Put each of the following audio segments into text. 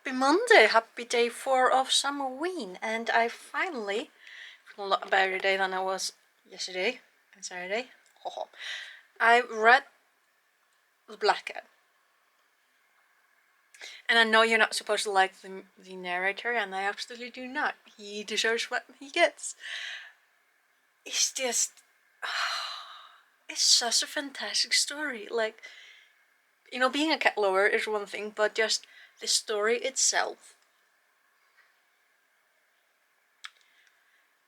Happy Monday, happy day 4 of Summerween, and I finally feel a lot better today than I was yesterday and Saturday. I read The Black Cat, and I know you're not supposed to like the narrator, and I absolutely do not. He deserves what he gets. It's just, it's such a fantastic story. Like, you know, being a cat lover is one thing, but just the story itself.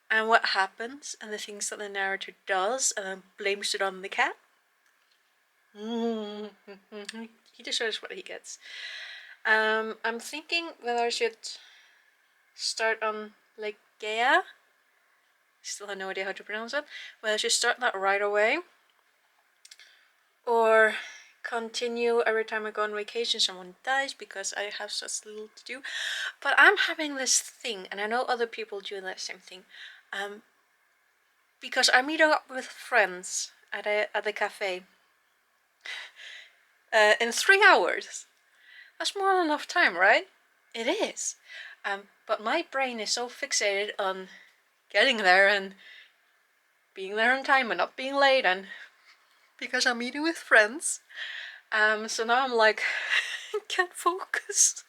And what happens, and the things that the narrator does, and then blames it on the cat. He deserves what he gets. I'm thinking whether I should start on Lake Gaia. Still have no idea how to pronounce it. Whether I should start that right away, or continue every time I go on vacation someone dies, because I have such little to do. But I'm having this thing, and I know other people do that same thing. Because I'm meeting up with friends at the cafe in 3 hours. That's more than enough time, right? It is. But my brain is so fixated on getting there and being there on time and not being late, and because I'm meeting with friends. So now I'm like, can't focus.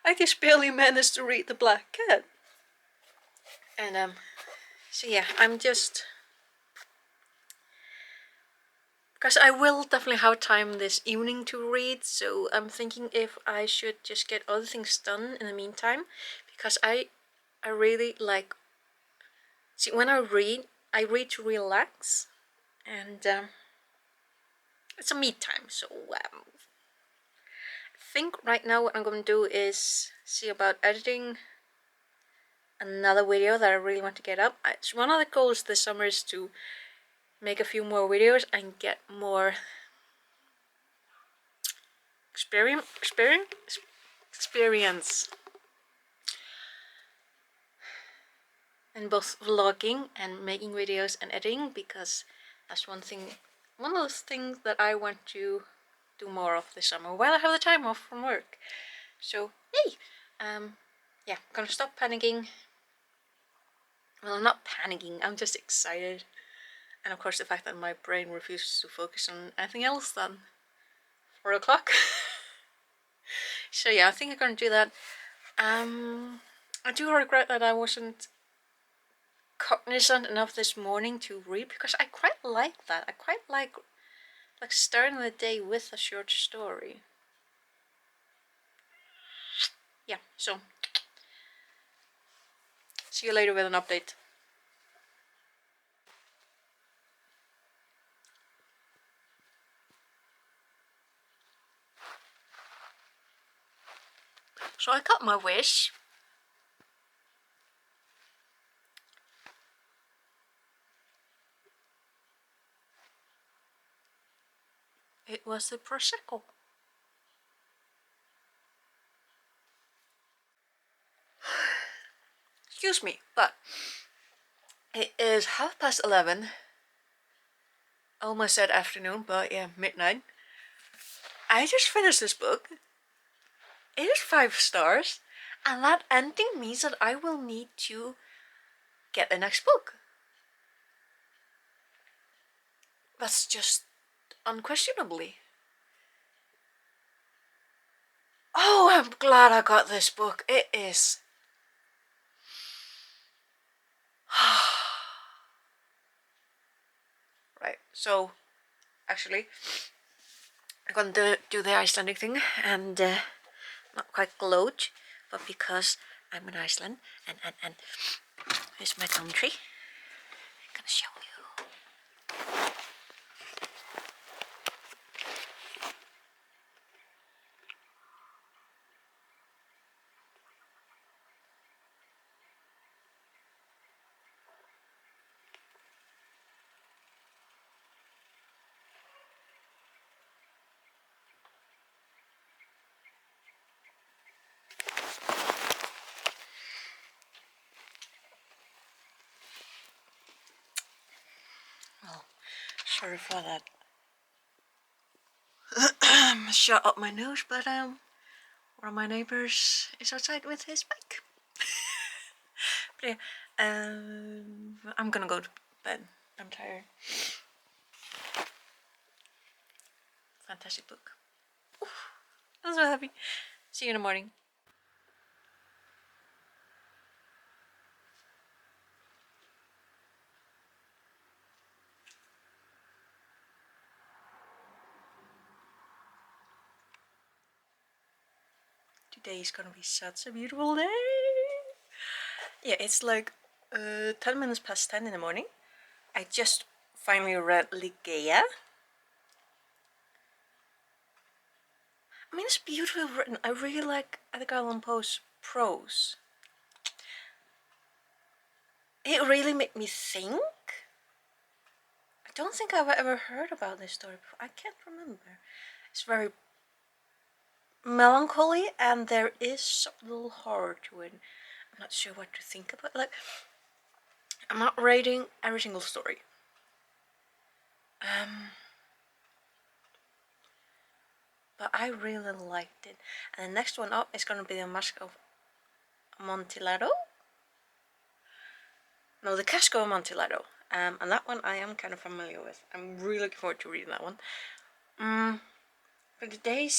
I just barely managed to read The Black Cat. And so yeah, I'm just, because I will definitely have time this evening to read, so I'm thinking if I should just get other things done in the meantime, because I really like, see, when I read to relax, and it's a me time, so I think right now what I'm going to do is see about editing another video that I really want to get up. It's one of the goals this summer is to make a few more videos and get more experience in both vlogging and making videos and editing, because that's one of those things that I want to do more of this summer while I have the time off from work. So yay! Yeah, I'm gonna stop panicking. Well, I'm not panicking, I'm just excited. And of course the fact that my brain refuses to focus on anything else than 4 o'clock. So yeah, I think I'm gonna do that. I do regret that I wasn't cognizant enough this morning to read, because I quite like that. I quite like starting the day with a short story. Yeah, so see you later with an update. So I got my wish. It was the Prosecco. Excuse me, but it is 11:30. Almost said afternoon, but yeah, midnight. I just finished this book. It is 5 stars, and that ending means that I will need to get the next book. That's just unquestionably. Oh, I'm glad I got this book. It is. Right, so actually I'm gonna do the Icelandic thing, and not quite gloat, but because I'm in Iceland and it's my country, I'm gonna show you. Well, sorry for that. Shut up my nose, but one of my neighbors is outside with his bike. But yeah, I'm gonna go to bed. I'm tired. Fantastic book. Oof, I'm so happy. See you in the morning. Today is gonna be such a beautiful day. Yeah, it's like 10 minutes past 10 in the morning. I just finally read Ligeia. I mean, it's beautifully written. I really like Edgar Allan Poe's prose. It really made me think. I don't think I've ever heard about this story before. I can't remember. It's very melancholy and there is some little horror to it. I'm not sure what to think about. Like, I'm not rating every single story. But I really liked it. And the next one up is gonna be the Mask of Amontillado. No, the Casco of Amontillado. And that one I am kind of familiar with. I'm really looking forward to reading that one. For today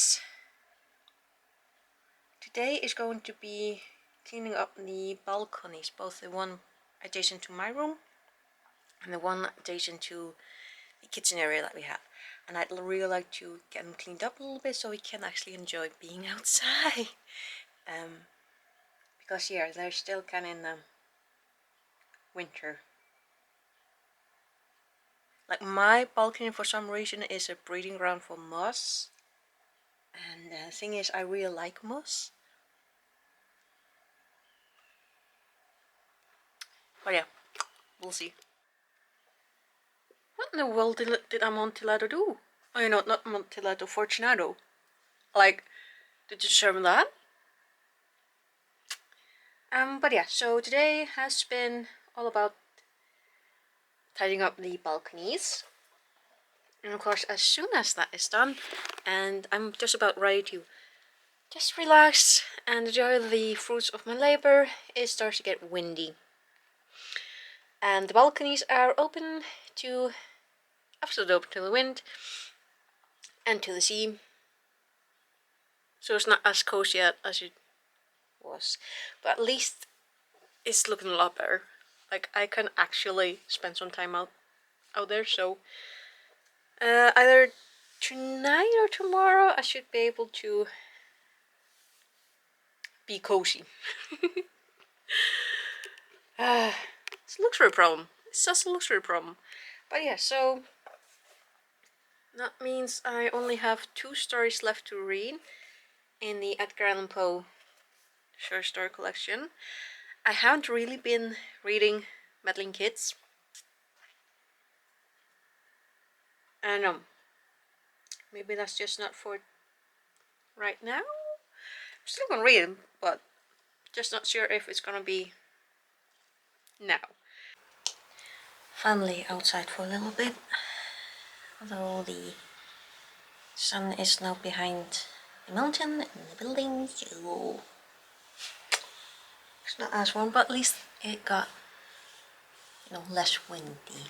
is going to be cleaning up the balconies, both the one adjacent to my room and the one adjacent to the kitchen area that we have. And I'd really like to get them cleaned up a little bit so we can actually enjoy being outside. Because yeah, they're still kind of in the winter. Like my balcony for some reason is a breeding ground for moss. And the thing is, I really like moss. But yeah, we'll see. What in the world did Amontillado do? Oh, you know, not Amontillado, Fortunato. Like, did you determine that? But yeah, so today has been all about tidying up the balconies. And of course, as soon as that is done, and I'm just about ready to just relax and enjoy the fruits of my labor, it starts to get windy. And the balconies are open to, absolutely open to the wind and to the sea. So it's not as cozy as it was. But at least it's looking a lot better. Like, I can actually spend some time out there, so either tonight or tomorrow I should be able to be cozy. It's a luxury problem. It's just a luxury problem. But yeah, so that means I only have 2 stories left to read in the Edgar Allan Poe short story collection. I haven't really been reading Meddling Kids. I don't know. Maybe that's just not for right now. I'm still gonna read them, but just not sure if it's gonna be now. Finally outside for a little bit. Although the sun is now behind the mountain and the building, so it's not as warm, but at least it got, you know, less windy.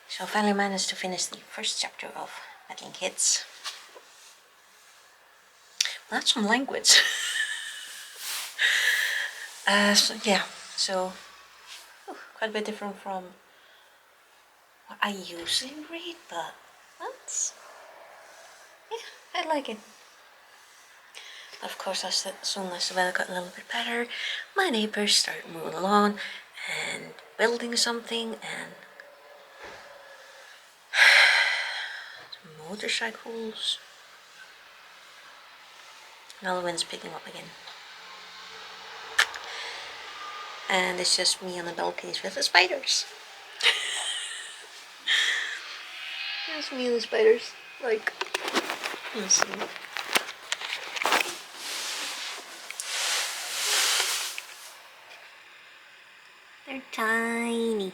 So I finally managed to finish the first chapter of Meddling Kids. Well, that's some language. So yeah, so quite a bit different from what I usually read, but that's, yeah, I like it. Of course, as soon as the weather got a little bit better, my neighbors started moving along and building something, and motorcycles. Now the wind's picking up again. And it's just me on the balconies with the spiders. It's me and the spiders. Like, let's see. They're tiny.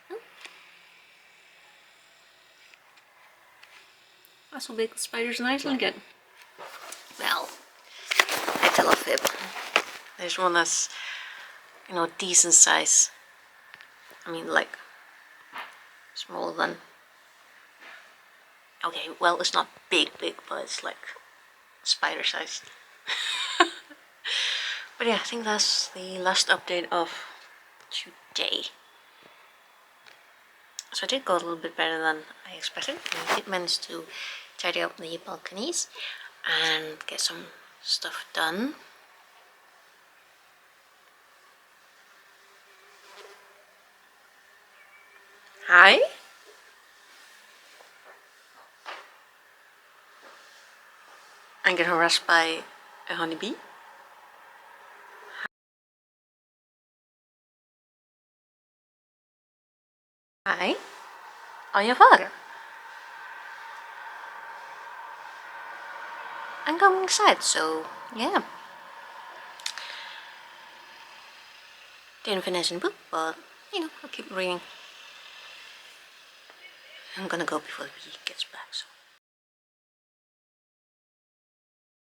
Oh. That's how big the spiders in Iceland get. pillow fib. There's one that's, you know, decent size. I mean, like, smaller than... Okay, well, it's not big, but it's like spider size. But yeah, I think that's the last update of today. So I did go a little bit better than I expected. We did manage to tidy up the balconies and get some stuff done. Hi. I get harassed by a honeybee. Hi. Are you father? I'm going inside, so yeah. Didn't finish the book, but you know, I'll keep reading. I'm gonna go before he gets back, so.